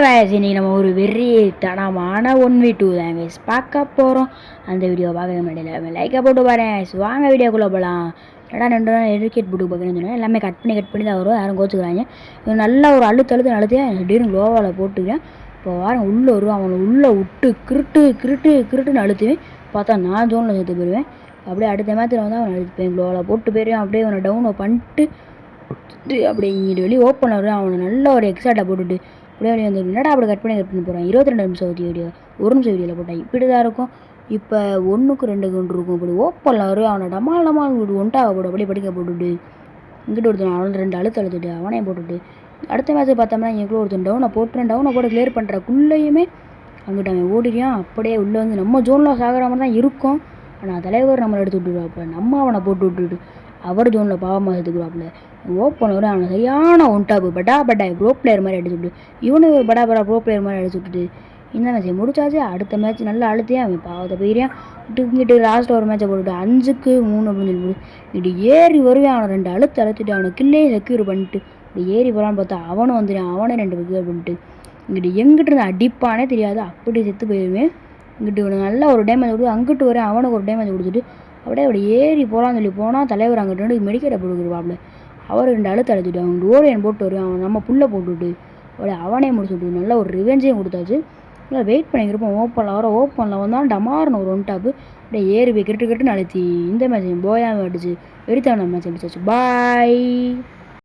guys, இன்னைக்கு நம்ம ஒரு வெறித்தனமான 1v2 தான் guys பார்க்க போகிறோம். அந்த வீடியோ பார்க்க முன்னாடி லைக்கை போட்டு பாருங்க. வாங்க வீடியோக்குள்ளே போகலாம். ரெண்டு எடிக்கேட் போட்டு பார்க்குறேன்னு சொன்னேன். எல்லாமே கட் பண்ணி தான் வரும், யாரும் கோச்சுக்கிறாங்க. இவன் நல்லா ஒரு அழுத்தி திடீர்னு க்ளோவால் போட்டுக்கிறேன். இப்போ வாரம் உள்ளே வருவான், அவனை உள்ளே விட்டு கிருட்டுன்னு அழுத்துவேன். பார்த்தா நான் ஜோனில் சேர்த்து போயிடுவேன். அப்படியே அடுத்த மேட்ச்சில் வந்து அவனை அழுத்துப்பேன். க்ளோவால் போட்டு போயிடுவேன். அப்படியே அவனை டவுனை பண்ணிட்டு அப்படியே இங்கிட்டு வெளியே ஓப்பன் வருவேன். அவனை நல்ல ஒரு எக்ஸாட்டை போட்டுட்டு அப்படியே வெளியே வந்து என்னடா அப்படி கட் பண்ணி போகிறான். 22 நிமிஷம் வீடியோ, 1 நிமிஷம் வீடியோவில் போட்டான். இப்படி தான் இருக்கும். இப்போ 1க்கு 2 கொண்டு இருக்கும். இப்படி ஓப்பனில் வரும். அவனை டமால் ஒன்ட்டாக போட்டு அப்படியே படிக்க போட்டுட்டு இங்கிட்ட ஒருத்தன் அவனை 2 அழுத்துட்டு அவனையும் போட்டுட்டு அடுத்த மேட்ச் பார்த்தோம்னா எங்களுக்குள்ள ஒருத்தன் டவுனை போட்டு கிளியர் பண்ணுறக்குள்ளேயுமே அங்கிட்ட அவன் ஓடிடுறான். அப்படியே உள்ளே வந்து நம்ம ஜோனில் சாகிற மாதிரி தான் இருக்கும். ஆனால் தலைவர் நம்மளை எடுத்து விட்டுருவாப்புல. நம்ம அவனை போட்டு விட்டுட்டு அவர் ஜோனில் பாவமாக எடுத்துக்குவாப்புல. ஓப்பன் வரும். அவனை சரியான ஒன்டாப்பு பட்டா ப்ரோ பிளேயர் மாதிரி அடிச்சு விட்டு இவனு படா ப்ரோ பிளேயர் மாதிரி அடிச்சு விட்டுட்டு இந்த மேட்ச்சை முடிச்சாச்சு. அடுத்த மேட்ச் நல்லா அழுத்தே அவன் பாவத்தை போயிடுறான். இங்கிட்டு லாஸ்ட் ஒரு மேட்சை போட்டுட்டு 5க்கு 3 அப்படின்னு சொல்லி இங்கிட்டு ஏறி வருவேன். அவனை 2 அழுத்திட்டு அவனை கில்லையே செக்யூர் பண்ணிட்டு இப்படி ஏறி போகலான்னு பார்த்தா அவனும் வந்துடுவான். அவனே 2 செக்யூர் பண்ணிட்டு இங்கிட்டு எங்கிட்டு இருந்து அடிப்பானே தெரியாது, அப்படி செத்து போயிடுவேன். இங்கிட்டு இவனுக்கு நல்லா ஒரு டேமேஜ் கொடுத்து அங்கிட்டு வரேன். அவனுக்கு ஒரு டேமேஜ் கொடுத்துட்டு அப்படி ஏறி போகலான்னு சொல்லி போனால் தலைவர் அங்கிட்டு மெடிக்கேட்டை போட்டுருவாப்புல. அவர் 2 அழுத்திட்டு அவன் ஓரியன் போட்டு வருவான். அவன் நம்ம புல்லை போட்டுவிட்டு அவனே முடிச்சு விட்டு நல்லா ஒரு ரிவெஞ்சையும் கொடுத்தாச்சு. நல்லா வெயிட் பண்ணிக்கிறப்போம். ஓப்பனில் வந்தாலும் டமார்னு ஒரு ஒன்டாப்பு அப்படியே ஏறி போய் கிட்டு அழுத்தி இந்த மேட்ச் போயாமல் அடிச்சு வெறித்தான மேட்ச் அடிச்சாச்சு. பாய்.